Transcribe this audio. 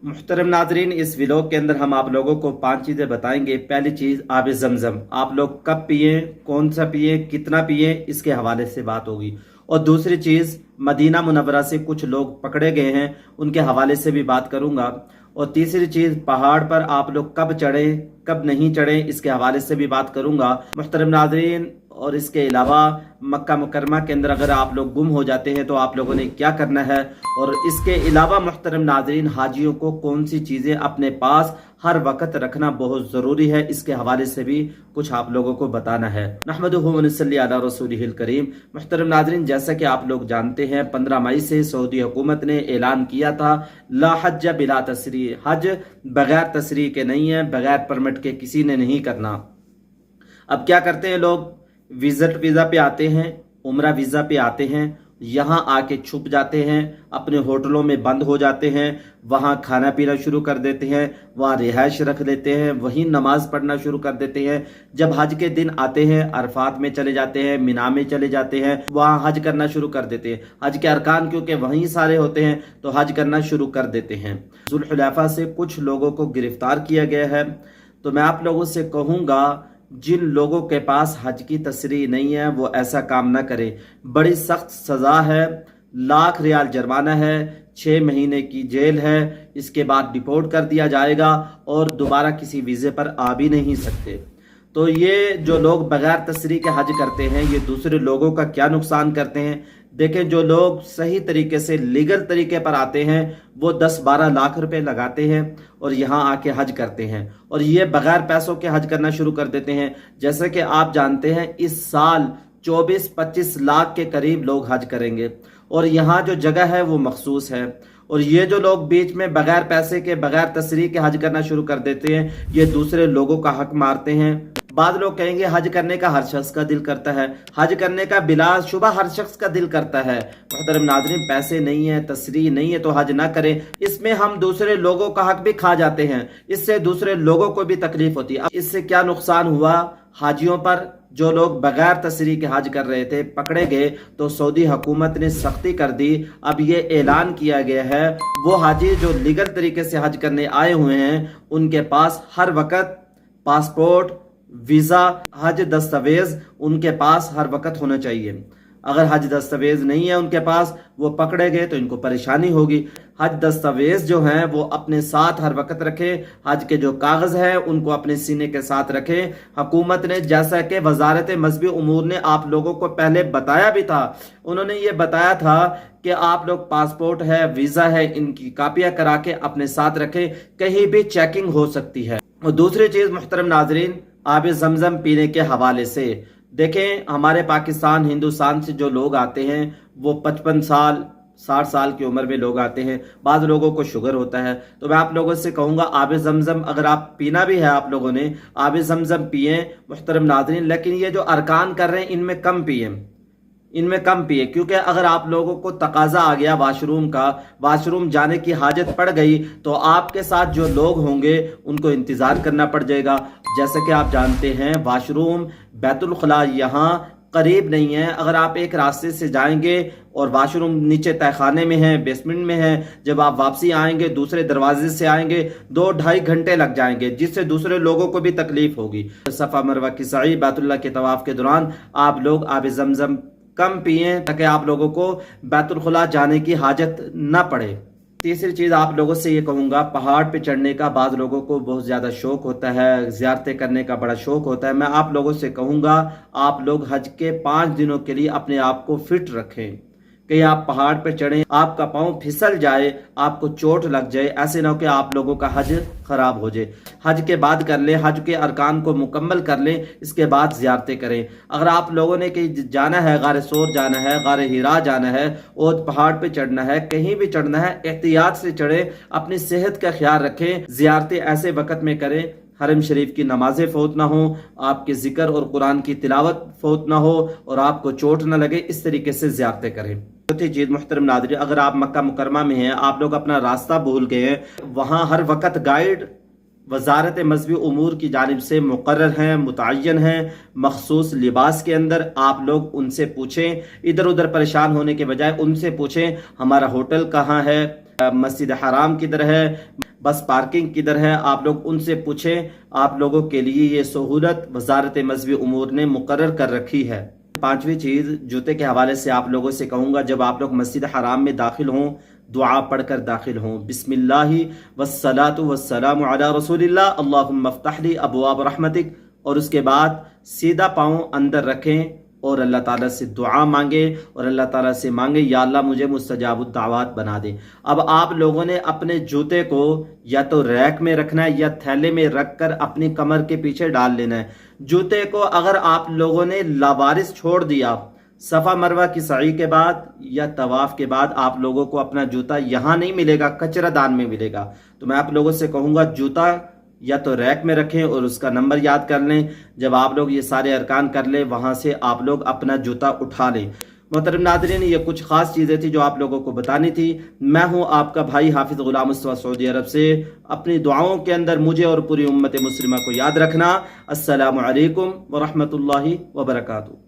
मुहतरम नाजरीन, इस व्लॉग के अंदर हम आप लोगों को 5 चीज़ें बताएंगे। पहली चीज़, आब ज़मज़म आप लोग कब पिए, कौन सा पिए, कितना पिए, इसके हवाले से बात होगी। और दूसरी चीज़, मदीना मुनव्वरा से कुछ लोग पकड़े गए हैं, उनके हवाले से भी बात करूंगा। और तीसरी चीज़, पहाड़ पर आप लोग कब चढ़े, कब नहीं चढ़े, इसके हवाले से भी बात करूंगा मुहतरम नाजरीन। और इसके अलावा मक्का मुकरमा के अंदर अगर आप लोग गुम हो जाते हैं तो आप लोगों ने क्या करना है। और इसके अलावा मुहतरम नाजरीन, हाजियों को कौन सी चीज़ें अपने पास हर वक्त रखना बहुत ज़रूरी है, इसके हवाले से भी कुछ आप लोगों को बताना है। नहमदुहु व नसल्ली अला रसूलिहिल करीम। मुहतरम नाजरीन, जैसा कि आप लोग जानते हैं, 15 मई से सऊदी हुकूमत ने ऐलान किया था, ला हज बिला तसरी, हज बगैर तसरी के नहीं है, बगैर परमिट के किसी ने नहीं करना। अब क्या करते हैं लोग, विजिट वीज़ा पे आते हैं, उम्रा वीज़ा पे आते हैं, यहाँ आके छुप जाते हैं, अपने होटलों में बंद हो जाते हैं, वहाँ खाना पीना शुरू कर देते हैं, वहाँ रिहाइश रख लेते हैं, वहीं नमाज पढ़ना शुरू कर देते हैं। जब हज के दिन आते हैं, अरफात में चले जाते हैं, मिना में चले जाते हैं, वहाँ हज करना शुरू कर देते हैं। हज के अरकान क्योंकि वहीं सारे होते हैं तो हज करना शुरू कर देते हैं। जुल्हुलैफा से कुछ लोगों को गिरफ्तार किया गया है। तो मैं आप लोगों से कहूँगा, जिन लोगों के पास हज की तसरीह नहीं है वो ऐसा काम ना करे। बड़ी सख्त सज़ा है, लाख रियाल जुर्माना है, 6 महीने की जेल है, इसके बाद डिपोर्ट कर दिया जाएगा और दोबारा किसी वीज़े पर आ भी नहीं सकते। तो ये जो लोग बगैर तसरीह के हज करते हैं, ये दूसरे लोगों का क्या नुकसान करते हैं। देखें, जो लोग सही तरीके से लीगल तरीके पर आते हैं वो 10-12 लाख रुपए लगाते हैं और यहाँ आके हज करते हैं, और ये बगैर पैसों के हज करना शुरू कर देते हैं। जैसे कि आप जानते हैं, इस साल 24-25 लाख के करीब लोग हज करेंगे और यहाँ जो जगह है वो मखसूस है। और ये जो लोग बीच में बगैर पैसे के, बगैर तसरीह के हज करना शुरू कर देते हैं, ये दूसरे लोगों का हक मारते हैं। बाद लोग कहेंगे हज करने का हर शख्स का दिल करता है, हज करने का बिला शुबा हर शख्स का दिल करता है। मुहतरम नाज़रीन, पैसे नहीं है, तसरीह नहीं है तो हज ना करें। इसमें हम दूसरे लोगों का हक भी खा जाते हैं, इससे दूसरे लोगों को भी तकलीफ होती है। इससे क्या नुकसान हुआ हाजियों पर, जो लोग बगैर तसरीह के हज कर रहे थे पकड़े गए तो सऊदी हुकूमत ने सख्ती कर दी। अब ये ऐलान किया गया है, वो हाजी जो लीगल तरीके से हज करने आए हुए हैं उनके पास हर वक्त पासपोर्ट, वीज़ा, हज दस्तावेज उनके पास हर वक्त होना चाहिए। अगर हज दस्तावेज नहीं है उनके पास, वो पकड़े गए तो इनको परेशानी होगी। हज दस्तावेज जो हैं वो अपने साथ हर वक्त रखें, हज के जो कागज़ है उनको अपने सीने के साथ रखें। हुकूमत ने, जैसा कि वजारत मजहबी उमूर ने आप लोगों को पहले बताया भी था, उन्होंने ये बताया था कि आप लोग पासपोर्ट है, वीज़ा है, इनकी कापियाँ करा के अपने साथ रखें, कहीं भी चेकिंग हो सकती है। और दूसरी चीज़ मुहतरम नाजरीन, आब ज़मज़म पीने के हवाले से देखें, हमारे पाकिस्तान, हिंदुस्तान से जो लोग आते हैं वो 55 साल, 60 साल की उम्र में लोग आते हैं। बाद लोगों को शुगर होता है। तो मैं आप लोगों से कहूँगा, आब ज़मज़म अगर आप पीना भी है, आप लोगों ने आब ज़मज़म पिए मुहतरम नाज़रीन। लेकिन ये जो अरकान कर रहे हैं इनमें कम पिए, इनमें कम पिए, क्योंकि अगर आप लोगों को तकाजा आ गया वाशरूम का, वाशरूम जाने की हाजत पड़ गई तो आपके साथ जो लोग होंगे उनको इंतज़ार करना पड़ जाएगा। जैसे कि आप जानते हैं, वाशरूम बैतुल खला यहाँ करीब नहीं है। अगर आप एक रास्ते से जाएंगे और वाशरूम नीचे तहखाने में है, बेसमेंट में है, जब आप वापसी आएंगे दूसरे दरवाजे से आएंगे 2-2.5 घंटे लग जाएंगे, जिससे दूसरे लोगों को भी तकलीफ होगी। सफ़ा मरवा की सई, बैतुल्लाह के तवाफ के दौरान आप लोग आब ज़मज़म कम पिए ताकि आप लोगों को बैतुल खुला जाने की हाजत न पड़े। तीसरी चीज़ आप लोगों से ये कहूँगा, पहाड़ पे चढ़ने का बाद लोगों को बहुत ज़्यादा शौक होता है, ज़ियारतें करने का बड़ा शौक होता है। मैं आप लोगों से कहूँगा, आप लोग हज के 5 दिनों के लिए अपने आप को फिट रखें। कहीं आप पहाड़ पे चढ़ें, आपका पाँव फिसल जाए, आपको चोट लग जाए, ऐसे ना हो कि आप लोगों का हज खराब हो जाए। हज के बाद कर लें, हज के अरकान को मुकम्मल कर लें, इसके बाद ज़ियारतें करें। अगर आप लोगों ने कहीं जाना है, गारे सोर जाना है, गारे हीरा जाना है और पहाड़ पे चढ़ना है, कहीं भी चढ़ना है, एहतियात से चढ़ें, अपनी सेहत का ख्याल रखें। ज़ियारतें ऐसे वक्त में करें हरम शरीफ की नमाजें फौत ना हो, आपके जिक्र और कुरान की तिलावत फौत ना हो और आपको चोट ना लगे, इस तरीके से ज़ियारतें करें। चौथी चीज़ मुहतरम नाज़रीन, अगर आप मक्का मुकरमा में हैं, आप लोग अपना रास्ता भूल गए हैं, वहाँ हर वक्त गाइड वजारत मजहबी उमूर की जानिब से मुकर्रर हैं, मुतय्यन हैं, मखसूस लिबास के अंदर। आप लोग उनसे पूछें, इधर उधर परेशान होने के बजाय उनसे पूछें हमारा होटल कहाँ है, مسجد حرام کدھر ہے، بس پارکنگ کدھر ہے، آپ لوگ ان سے پوچھیں۔ آپ لوگوں کے لیے یہ سہولت وزارت مذہبی امور نے مقرر کر رکھی ہے۔ پانچویں چیز جوتے کے حوالے سے آپ لوگوں سے کہوں گا، جب آپ لوگ مسجد حرام میں داخل ہوں دعا پڑھ کر داخل ہوں، بسم اللہ والصلاۃ والسلام علی رسول اللہ اللہم افتح لی ابواب رحمتک، اور اس کے بعد سیدھا پاؤں اندر رکھیں اور اللہ تعالیٰ سے دعا مانگے، اور اللہ تعالیٰ سے مانگے یا اللہ مجھے مستجاب الدعوات بنا دے۔ اب آپ لوگوں نے اپنے جوتے کو یا تو ریک میں رکھنا ہے یا تھیلے میں رکھ کر اپنی کمر کے پیچھے ڈال لینا ہے۔ جوتے کو اگر آپ لوگوں نے لاوارث چھوڑ دیا صفا مروہ کی سعی کے بعد یا طواف کے بعد، آپ لوگوں کو اپنا جوتا یہاں نہیں ملے گا، کچرا دان میں ملے گا۔ تو میں آپ لوگوں سے کہوں گا جوتا یا تو ریک میں رکھیں اور اس کا نمبر یاد کر لیں۔ جب آپ لوگ یہ سارے ارکان کر لیں وہاں سے آپ لوگ اپنا جوتا اٹھا لیں۔ محترم ناظرین، یہ کچھ خاص چیزیں تھی جو آپ لوگوں کو بتانی تھی۔ میں ہوں آپ کا بھائی حافظ غلام مصطفیٰ سعودی عرب سے۔ اپنی دعاؤں کے اندر مجھے اور پوری امت مسلمہ کو یاد رکھنا۔ السلام علیکم ورحمۃ اللہ وبرکاتہ۔